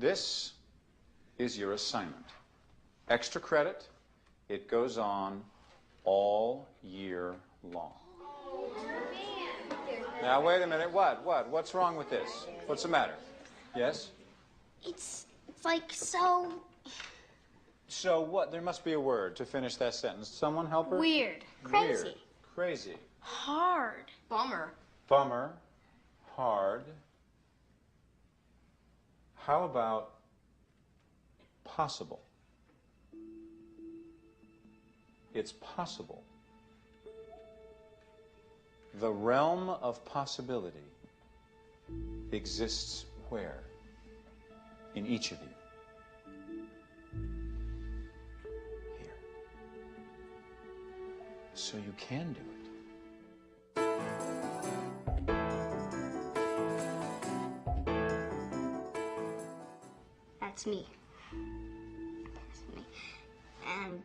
This is your assignment. Extra credit. It goes on all year long. Now, wait a minute. What? What's wrong with this? What's the matter? Yes? It's like so... So what? There must be a word to finish that sentence. Someone help her? Weird. Crazy. Weird. Crazy. Hard. Bummer. Bummer. Hard. How about possible? It's possible. The realm of possibility exists where? In each of you. Here. So you can do it. That's me. That's me. And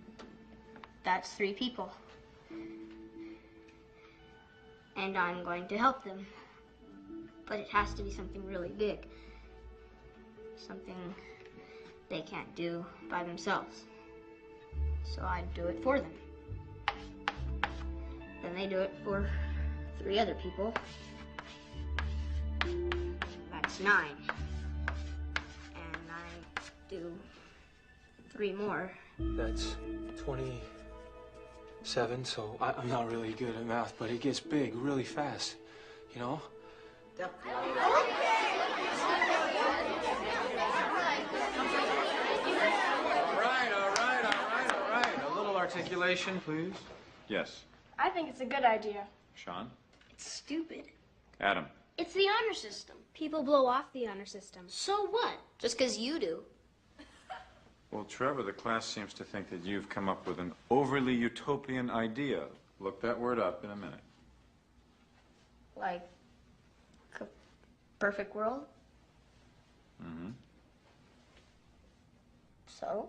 that's 3 people. And I'm going to help them. But it has to be something really big. Something they can't do by themselves. So I do it for them. Then they do it for 3 other people. That's 9. And I do 3 more. That's 27, so I'm not really good at math, but it gets big really fast, you know? All right. A little articulation, please. Yes. I think it's a good idea. Sean? It's stupid. Adam? It's the honor system. People blow off the honor system. So what? Just because you do. Well, Trevor, the class seems to think that you've come up with an overly utopian idea. Look that word up in a minute. Like a perfect world? Mm-hmm. So?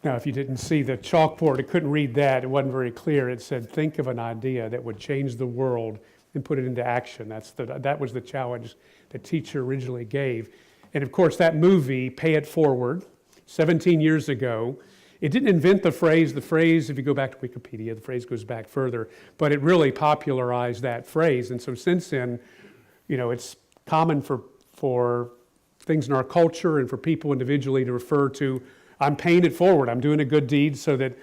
Now, if you didn't see the chalkboard, it couldn't read that. It wasn't very clear. It said, think of an idea that would change the world and put it into action. That was the challenge the teacher originally gave. And of course, that movie, Pay It Forward, 17 years ago, it didn't invent the phrase. The phrase, if you go back to Wikipedia, the phrase goes back further, but it really popularized that phrase. And so since then, you know, it's common for things in our culture and for people individually to refer to, I'm paying it forward. I'm doing a good deed so that,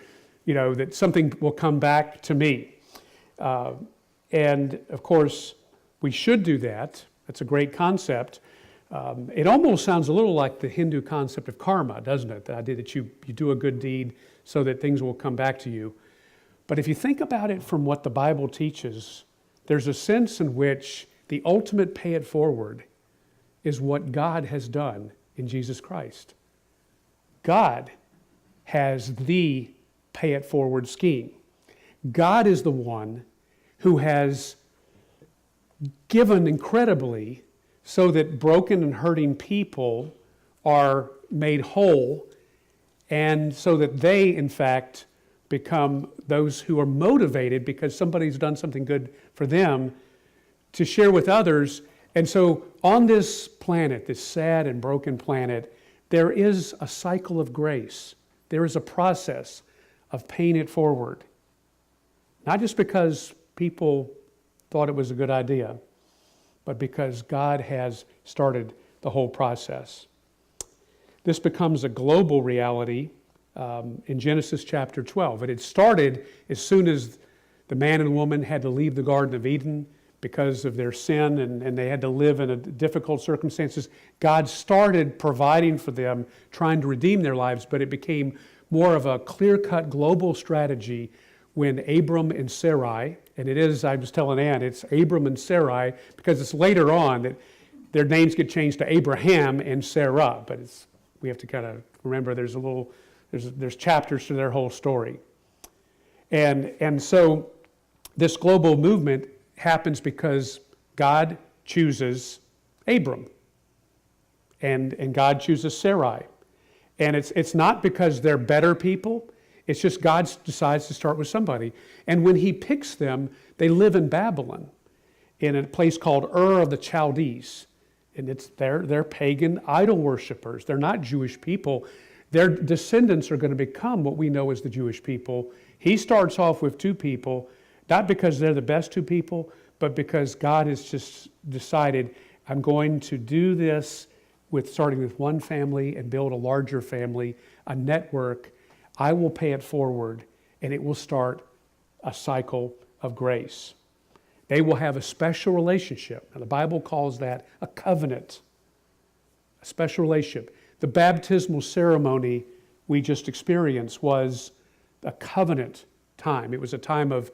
you know, that something will come back to me. And of course, we should do that. That's a great concept. It almost sounds a little like the Hindu concept of karma, doesn't it? The idea that you do a good deed so that things will come back to you. But if you think about it from what the Bible teaches, there's a sense in which the ultimate pay it forward is what God has done in Jesus Christ. God has the pay it forward scheme. God is the one who has given incredibly so that broken and hurting people are made whole, and so that they, in fact, become those who are motivated because somebody's done something good for them to share with others. And so on this planet, this sad and broken planet, there is a cycle of grace. There is a process of paying it forward. Not just because people thought it was a good idea, but because God has started the whole process. This becomes a global reality in Genesis chapter 12. It had started as soon as the man and woman had to leave the Garden of Eden because of their sin, and they had to live in difficult circumstances. God started providing for them, trying to redeem their lives, but it became more of a clear-cut global strategy when Abram and Sarai, and it is, I was telling Ann, it's Abram and Sarai, because it's later on that their names get changed to Abraham and Sarah, but we have to kind of remember there's chapters to their whole story. And so this global movement happens because God chooses Abram, and God chooses Sarai. And it's not because they're better people, it's just God decides to start with somebody. And when he picks them, they live in Babylon. in a place called Ur of the Chaldees. And they're pagan idol worshipers. They're not Jewish people. Their descendants are going to become what we know as the Jewish people. He starts off with 2 people, not because they're the best 2 people, but because God has just decided, I'm going to do this starting with one family and build a larger family, a network. I will pay it forward, and it will start a cycle of grace. They will have a special relationship. Now, the Bible calls that a covenant, a special relationship. The baptismal ceremony we just experienced was a covenant time. It was a time of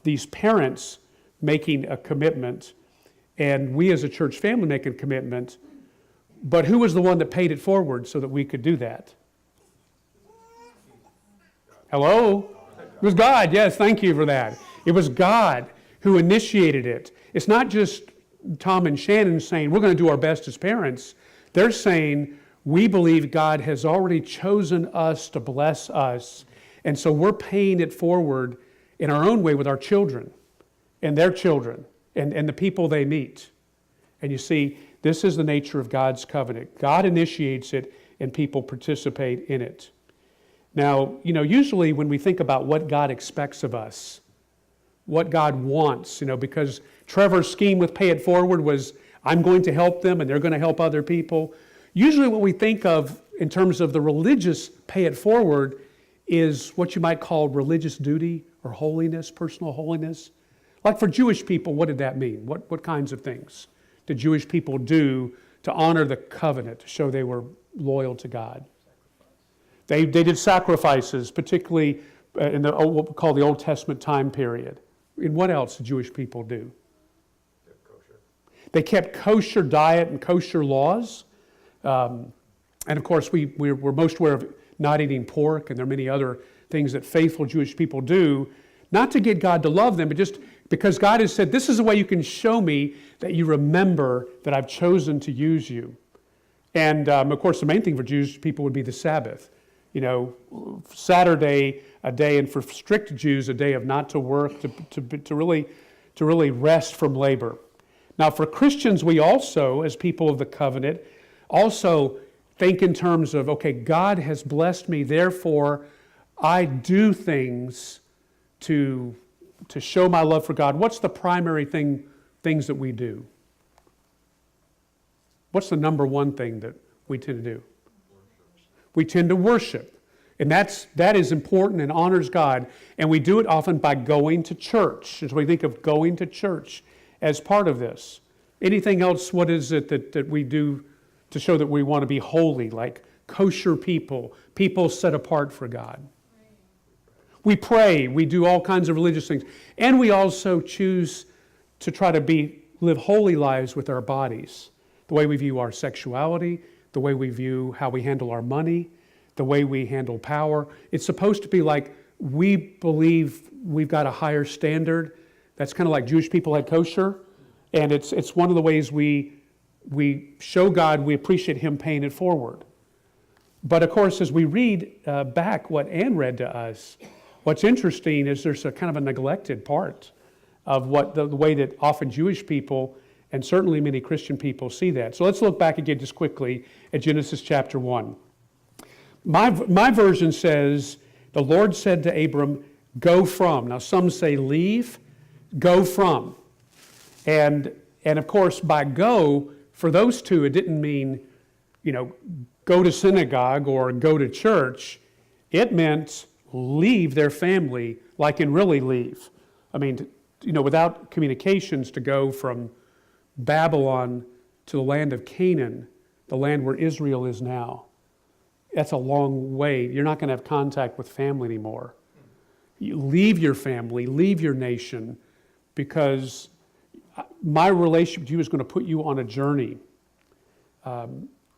these parents making a commitment, and we as a church family making a commitment. But who was the one that paid it forward so that we could do that? Hello? It was God. Yes, thank you for that. It was God who initiated it. It's not just Tom and Shannon saying, we're going to do our best as parents. They're saying, we believe God has already chosen us to bless us, and so we're paying it forward in our own way with our children and their children and the people they meet. And you see, this is the nature of God's covenant. God initiates it, and people participate in it. Now, usually when we think about what God expects of us, what God wants, because Trevor's scheme with Pay It Forward was, I'm going to help them and they're going to help other people. Usually what we think of in terms of the religious Pay It Forward is what you might call religious duty or holiness, personal holiness. Like for Jewish people, what did that mean? What kinds of things did Jewish people do to honor the covenant, to show they were loyal to God? They did sacrifices, particularly in what we call the Old Testament time period. And what else did Jewish people do? They kept kosher diet and kosher laws. And of course, we're most aware of not eating pork, and there are many other things that faithful Jewish people do, not to get God to love them, but just because God has said, this is the way you can show me that you remember that I've chosen to use you. And of course, the main thing for Jewish people would be the Sabbath. Saturday, a day, and for strict Jews, a day of not to work, to really rest from labor. Now, for Christians, we also, as people of the covenant, also think in terms of, okay, God has blessed me, therefore I do things to show my love for God. What's the primary things that we do? What's the number one thing that we tend to do? We tend to worship. And that is important and honors God. And we do it often by going to church. And so we think of going to church as part of this. Anything else, what is it that we do to show that we want to be holy, like kosher people set apart for God? We pray, we do all kinds of religious things. And we also choose to try to live holy lives with our bodies. The way we view our sexuality, the way we view how we handle our money, the way we handle power. It's supposed to be like we believe we've got a higher standard. That's kind of like Jewish people had kosher. And it's one of the ways we show God we appreciate Him paying it forward. But of course, as we read back what Ann read to us, what's interesting is there's a kind of a neglected part of what the way that often Jewish people and certainly many Christian people see that. So let's look back again just quickly at Genesis chapter 1. My version says, the Lord said to Abram, go from. Now some say leave, go from. And of course, by go, for those two, it didn't mean, go to synagogue or go to church. It meant leave their family, like in really leave. I mean, without communications, to go from Babylon to the land of Canaan, the land where Israel is now. That's a long way. You're not going to have contact with family anymore. You leave your family, leave your nation, because my relationship with you is going to put you on a journey.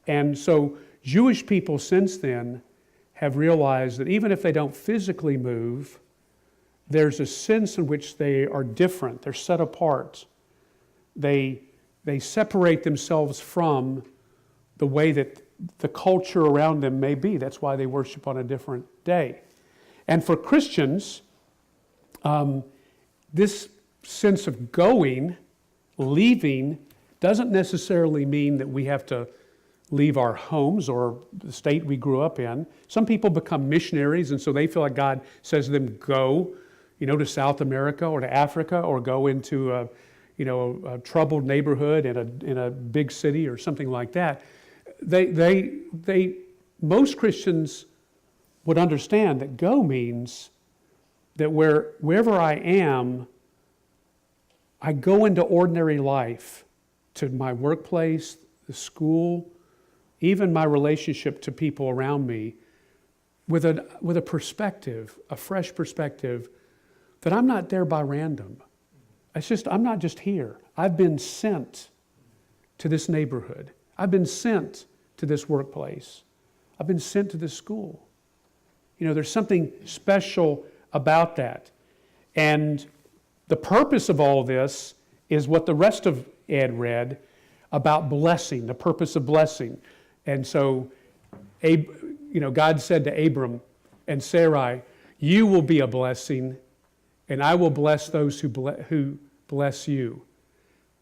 And so Jewish people since then have realized that even if they don't physically move, there's a sense in which they are different. They're set apart. They separate themselves from the way that the culture around them may be. That's why they worship on a different day. And for Christians, this sense of going leaving doesn't necessarily mean that we have to leave our homes or the state we grew up in. Some people become missionaries, and so they feel like God says to them, go, to South America or to Africa, or go into a troubled neighborhood in a big city or something like that. Most Christians would understand that go means that wherever I am, I go into ordinary life, to my workplace, the school, even my relationship to people around me, with a perspective, a fresh perspective, that I'm not there by random. I'm not just here. I've been sent to this neighborhood. I've been sent to this workplace. I've been sent to this school. There's something special about that. And the purpose of all this is what the rest of Ed read about blessing, the purpose of blessing. And so, God said to Abram and Sarai, you will be a blessing, and I will bless those who bless you.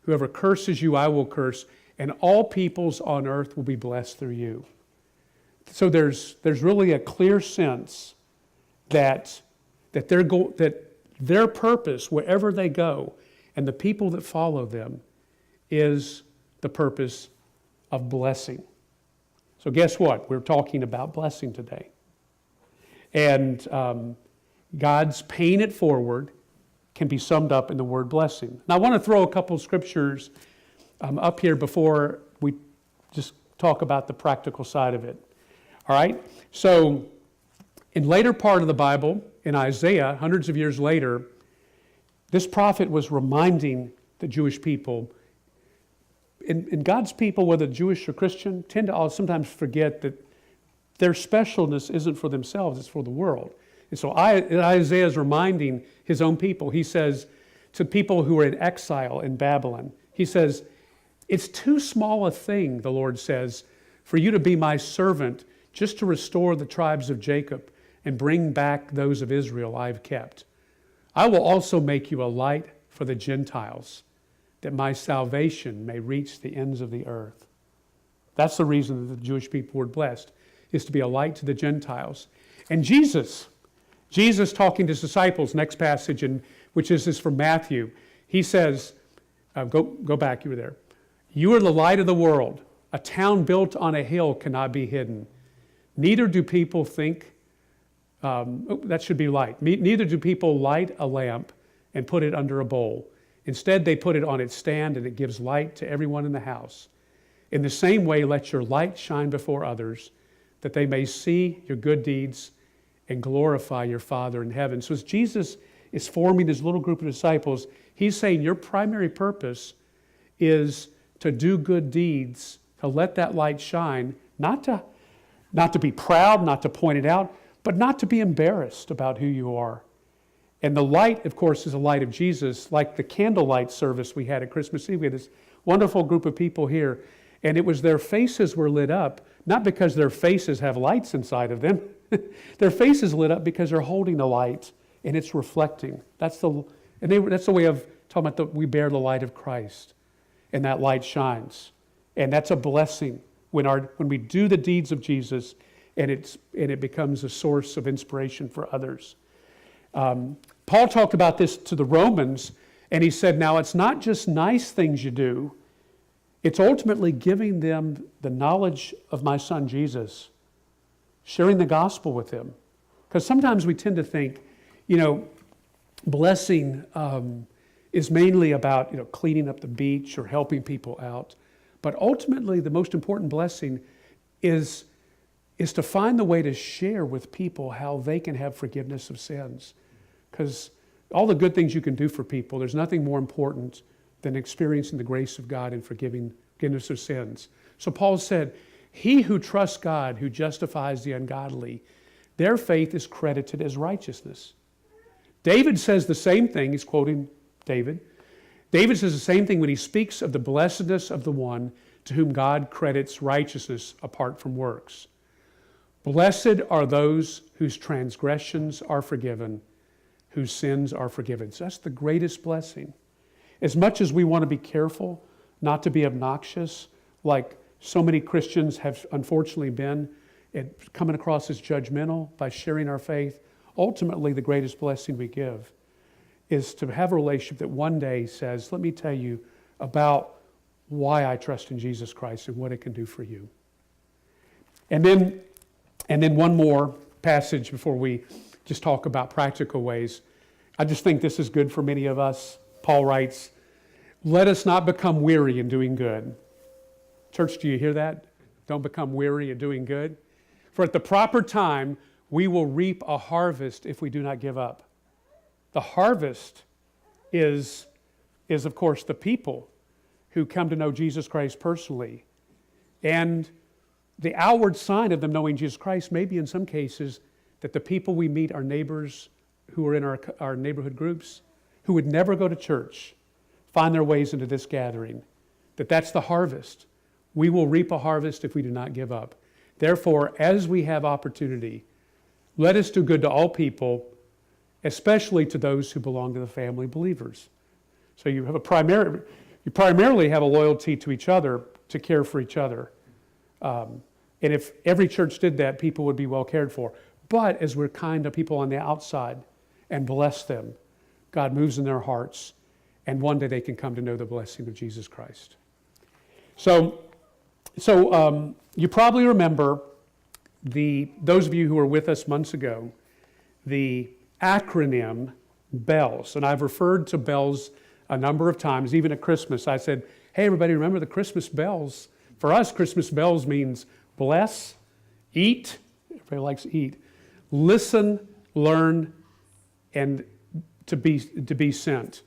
Whoever curses you, I will curse, and all peoples on earth will be blessed through you. So there's really a clear sense that their purpose, wherever they go, and the people that follow them, is the purpose of blessing. So guess what? We're talking about blessing today. And God's paying it forward can be summed up in the word blessing. Now I want to throw a couple scriptures up here before we just talk about the practical side of it. All right? So in later part of the Bible, in Isaiah, hundreds of years later, this prophet was reminding the Jewish people, and God's people, whether Jewish or Christian, tend to sometimes forget that their specialness isn't for themselves, it's for the world. And so Isaiah is reminding his own people. He says to people who are in exile in Babylon, he says, it's too small a thing, the Lord says, for you to be my servant, just to restore the tribes of Jacob and bring back those of Israel I've kept. I will also make you a light for the Gentiles, that my salvation may reach the ends of the earth. That's the reason that the Jewish people were blessed, is to be a light to the Gentiles. And Jesus talking to his disciples, next passage, which is from Matthew, he says, go back, you were there. You are the light of the world. A town built on a hill cannot be hidden. Neither do people think, that should be light. Neither do people light a lamp and put it under a bowl. Instead, they put it on its stand, and it gives light to everyone in the house. In the same way, let your light shine before others, that they may see your good deeds and glorify your Father in heaven. So as Jesus is forming his little group of disciples, he's saying your primary purpose is to do good deeds, to let that light shine, not to be proud, not to point it out, but not to be embarrassed about who you are. And the light, of course, is the light of Jesus, like the candlelight service we had at Christmas Eve. We had this wonderful group of people here, and it was their faces were lit up, not because their faces have lights inside of them. Their faces lit up because they're holding a light, and it's reflecting. That's the way of talking about we bear the light of Christ, and that light shines. And that's a blessing when we do the deeds of Jesus, and it becomes a source of inspiration for others. Paul talked about this to the Romans, and he said, now it's not just nice things you do, it's ultimately giving them the knowledge of my son Jesus, sharing the gospel with them. Because sometimes we tend to think, blessing is mainly about cleaning up the beach or helping people out. But ultimately, the most important blessing is to find the way to share with people how they can have forgiveness of sins. Because all the good things you can do for people, there's nothing more important than experiencing the grace of God and forgiveness of sins. So Paul said, he who trusts God, who justifies the ungodly, their faith is credited as righteousness. David says the same thing. He's quoting David. David says the same thing when he speaks of the blessedness of the one to whom God credits righteousness apart from works. Blessed are those whose transgressions are forgiven, whose sins are forgiven. So that's the greatest blessing. As much as we want to be careful not to be obnoxious, like so many Christians have unfortunately been, at coming across as judgmental by sharing our faith, ultimately the greatest blessing we give is to have a relationship that one day says, let me tell you about why I trust in Jesus Christ and what it can do for you. And then one more passage before we just talk about practical ways. I just think this is good for many of us. Paul writes, let us not become weary in doing good. Church, do you hear that? Don't become weary in doing good. For at the proper time, we will reap a harvest if we do not give up. The harvest is of course, the people who come to know Jesus Christ personally. And the outward sign of them knowing Jesus Christ may be in some cases that the people we meet are neighbors who are in our neighborhood groups, who would never go to church, find their ways into this gathering. That's the harvest. We will reap a harvest if we do not give up. Therefore, as we have opportunity, let us do good to all people, especially to those who belong to the family of believers. So you primarily have a loyalty to each other to care for each other. And if every church did that, people would be well cared for. But as we're kind to people on the outside and bless them, God moves in their hearts, and one day they can come to know the blessing of Jesus Christ. So you probably remember those of you who were with us months ago, the acronym BELLS. And I've referred to BELLS a number of times, even at Christmas. I said, hey, everybody, remember the Christmas bells? For us, Christmas bells means bless, eat, everybody likes to eat, listen, learn, and to be sent.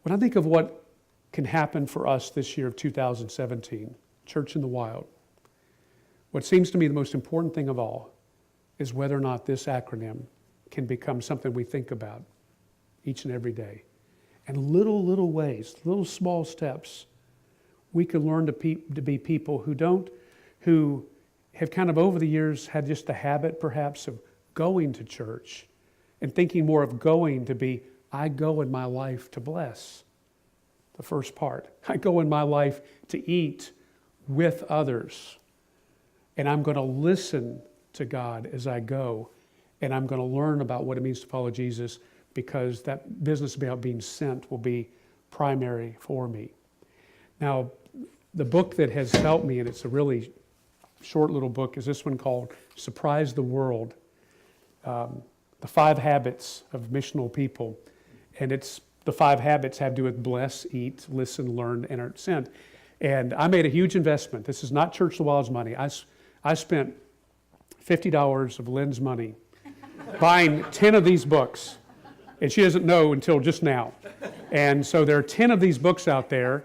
When I think of what can happen for us this year of 2017, Church in the Wild, what seems to me the most important thing of all is whether or not this acronym can become something we think about each and every day. And little ways, little small steps, we can learn to be people who have kind of over the years had just the habit perhaps of going to church and thinking more of going to be, I go in my life to bless. The first part. I go in my life to eat with others. And I'm going to listen to God as I go. And I'm going to learn about what it means to follow Jesus, because that business about being sent will be primary for me. Now, the book that has helped me, and it's a really short little book, is this one called Surprise the World, The 5 Habits of Missional People. And the 5 habits have to do with bless, eat, listen, learn, and are sent. And I made a huge investment. This is not Church of the Wild's money. I spent $50 of Lynn's money buying 10 of these books. And she doesn't know until just now. And so there are 10 of these books out there.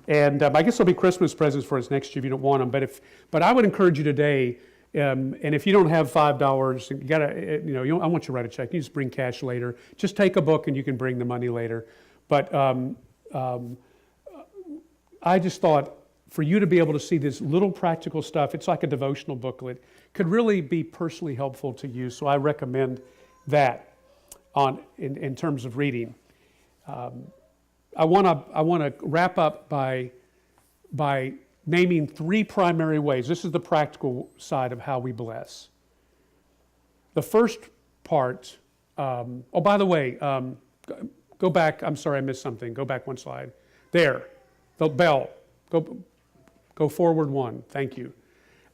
And I guess they'll be Christmas presents for us next year if you don't want them. But I would encourage you today, and if you don't have $5, you gotta, I want you to write a check. You just bring cash later. Just take a book and you can bring the money later. But I just thought for you to be able to see this little practical stuff, it's like a devotional booklet, could really be personally helpful to you. So I recommend that in terms of reading. I want to wrap up by naming 3 primary ways. This is the practical side of how we bless. The first part, by the way, go back. I'm sorry, I missed something. Go back one slide. There, the bell. Go forward one. Thank you.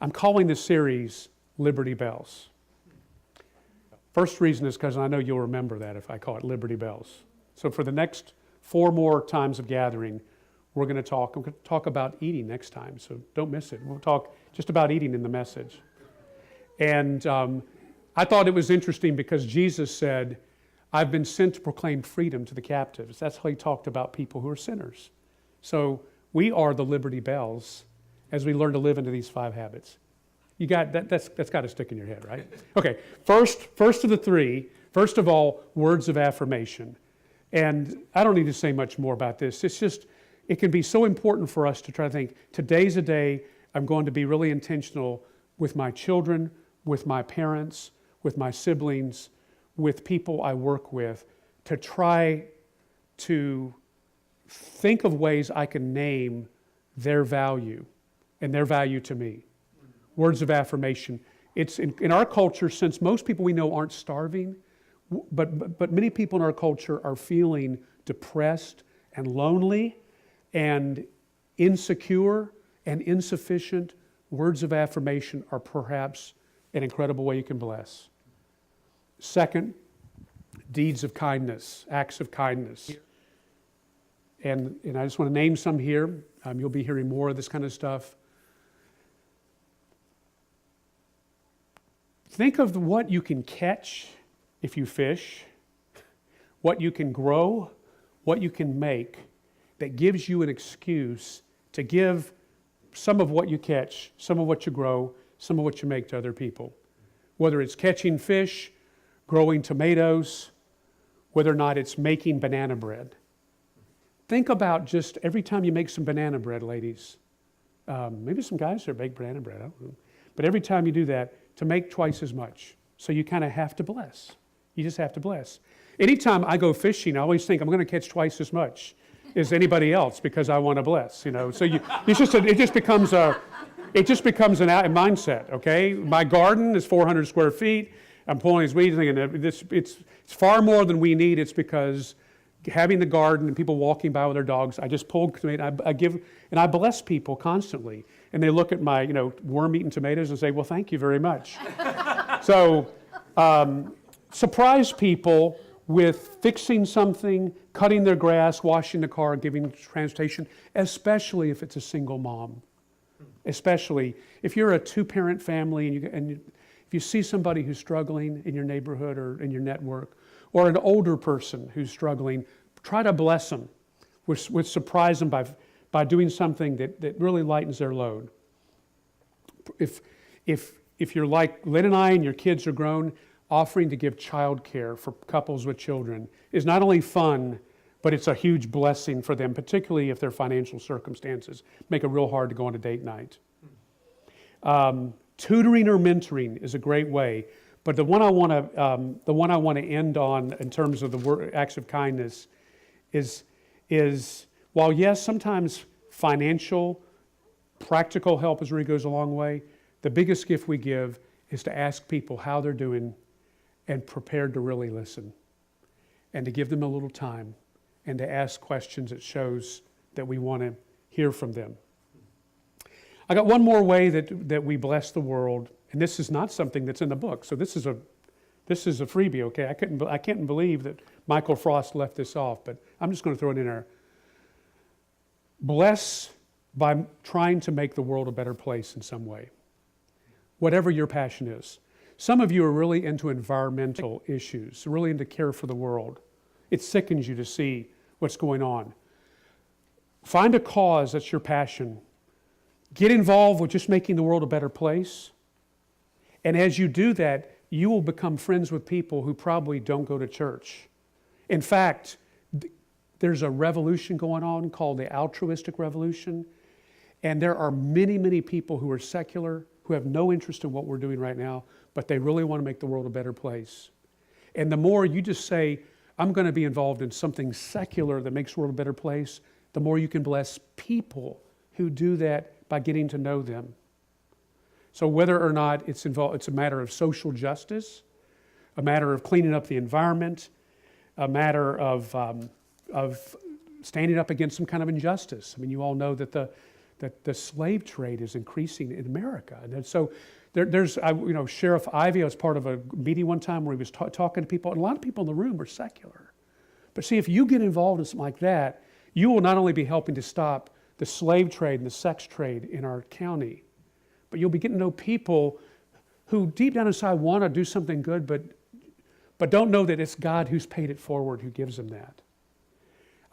I'm calling this series Liberty Bells. First reason is because I know you'll remember that if I call it Liberty Bells. So for the next 4 more times of gathering, we're going to talk about eating next time, so don't miss it. We'll talk just about eating in the message. And I thought it was interesting because Jesus said, I've been sent to proclaim freedom to the captives. That's how he talked about people who are sinners. So we are the Liberty Bells as we learn to live into these 5 habits. You got that? That's got to stick in your head, right? Okay, first of the 3, first of all, words of affirmation. And I don't need to say much more about this. It's just, it can be so important for us to try to think, today's a day I'm going to be really intentional with my children, with my parents, with my siblings, with people I work with, to try to think of ways I can name their value and their value to me. Words of affirmation. It's in our culture, since most people we know aren't starving, but many people in our culture are feeling depressed and lonely and insecure and insufficient. Words of affirmation are perhaps an incredible way you can bless. Second, deeds of kindness, acts of kindness. And I just want to name some here. You'll be hearing more of this kind of stuff. Think of what you can catch if you fish, what you can grow, what you can make that gives you an excuse to give some of what you catch, some of what you grow, some of what you make to other people. Whether it's catching fish, growing tomatoes, whether or not it's making banana bread. Think about just every time you make some banana bread, ladies. Maybe some guys here bake banana bread, I don't know. But every time you do that, to make twice as much. So you kind of have to bless. You just have to bless. Anytime I go fishing, I always think I'm going to catch twice as much as anybody else because I want to bless, you know. So it just becomes an mindset, okay? My garden is 400 square feet. I'm pulling these weeds, thinking it's far more than we need. It's because having the garden and people walking by with their dogs, I just pull tomato. I give and I bless people constantly, and they look at my worm-eaten tomatoes and say, "Well, thank you very much." So surprise people with fixing something, cutting their grass, washing the car, giving transportation, especially if it's a single mom. Especially if you're a two-parent family and if you see somebody who's struggling in your neighborhood or in your network, or an older person who's struggling, try to bless them, with surprise them by doing something that really lightens their load. If you're like Lynn and I and your kids are grown, offering to give childcare for couples with children is not only fun, but it's a huge blessing for them, particularly if their financial circumstances make it real hard to go on a date night. Tutoring or mentoring is a great way, but the one I want to end on in terms of the acts of kindness is while yes, sometimes financial, practical help really goes a long way. The biggest gift we give is to ask people how they're doing and prepared to really listen and to give them a little time and to ask questions that shows that we want to hear from them. I got one more way that we bless the world, and this is not something that's in the book, so this is a freebie, okay? I can't believe that Michael Frost left this off, but I'm just going to throw it in there. Bless by trying to make the world a better place in some way, whatever your passion is. Some of you are really into environmental issues, really into care for the world. It sickens you to see what's going on. Find a cause that's your passion. Get involved with just making the world a better place. And as you do that, you will become friends with people who probably don't go to church. In fact, there's a revolution going on called the altruistic revolution. And there are many, many people who are secular, who have no interest in what we're doing right now, but they really want to make the world a better place. And the more you just say, I'm going to be involved in something secular that makes the world a better place, the more you can bless people who do that by getting to know them. So whether or not it's a matter of social justice, a matter of cleaning up the environment, a matter of standing up against some kind of injustice. I mean, you all know that the slave trade is increasing in America, and so there's Sheriff Ivey. I was part of a meeting one time where he was talking to people, and a lot of people in the room are secular. But see, if you get involved in something like that, you will not only be helping to stop the slave trade and the sex trade in our county, but you'll be getting to know people who deep down inside want to do something good, but don't know that it's God who's paid it forward, who gives them that.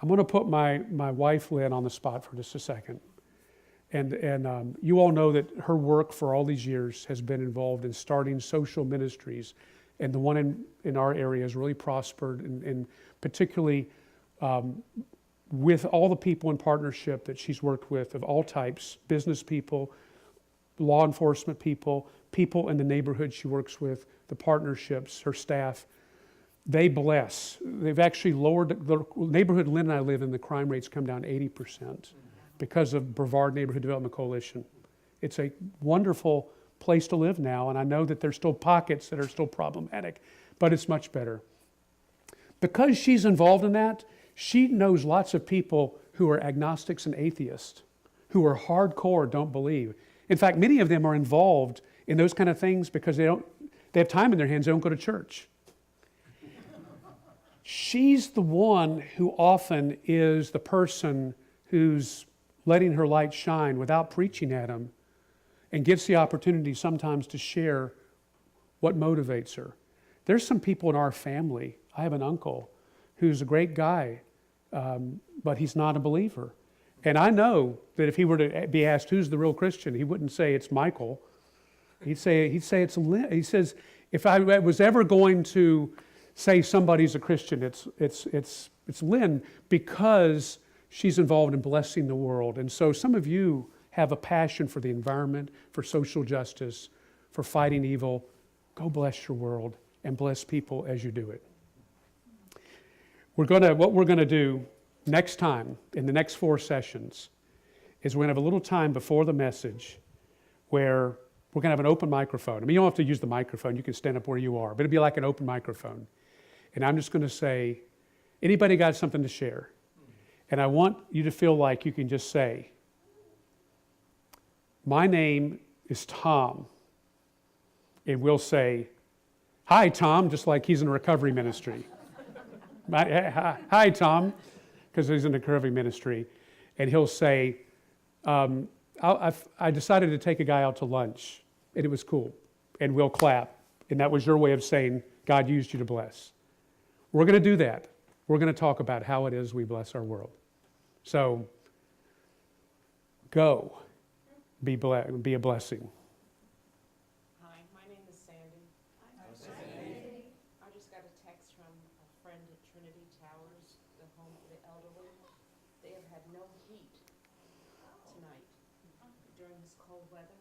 I'm going to put my wife, Lynn, on the spot for just a second. And you all know that her work for all these years has been involved in starting social ministries. And the one in our area has really prospered, and particularly with all the people in partnership that she's worked with of all types, business people, law enforcement people, people in the neighborhood she works with, the partnerships, her staff. they bless. They've actually lowered the neighborhood Lynn and I live in, the crime rates come down 80% because of Brevard Neighborhood Development Coalition. It's a wonderful place to live now, and I know that there's still pockets that are still problematic, but it's much better. Because she's involved in that, she knows lots of people who are agnostics and atheists, who are hardcore, don't believe. In fact, many of them are involved in those kind of things because they have time in their hands, they don't go to church. She's the one who often is the person who's letting her light shine without preaching at them, and gets the opportunity sometimes to share what motivates her. There's some people in our family. I have an uncle who's a great guy, but he's not a believer. And I know that if he were to be asked who's the real Christian, he wouldn't say it's Michael. He'd say it's Lynn. He says, if I was ever going to say somebody's a Christian, it's Lynn, because she's involved in blessing the world. And so some of you have a passion for the environment, for social justice, for fighting evil. Go bless your world and bless people as you do it. What we're going to do next time, in the next 4 sessions, is we're going to have a little time before the message where we're going to have an open microphone. I mean, you don't have to use the microphone. You can stand up where you are, but it'll be like an open microphone. And I'm just going to say, anybody got something to share? And I want you to feel like you can just say, my name is Tom. And we'll say, hi, Tom, just like he's in a recovery ministry. Hi, Tom, because he's in a recovery ministry. And he'll say, I decided to take a guy out to lunch, and it was cool. And we'll clap. And that was your way of saying, God used you to bless. We're going to do that. We're going to talk about how it is we bless our world. So, go. Be a blessing. Hi, my name is Sandy. I just got a text from a friend at Trinity Towers, the home for the elderly. They have had no heat tonight during this cold weather.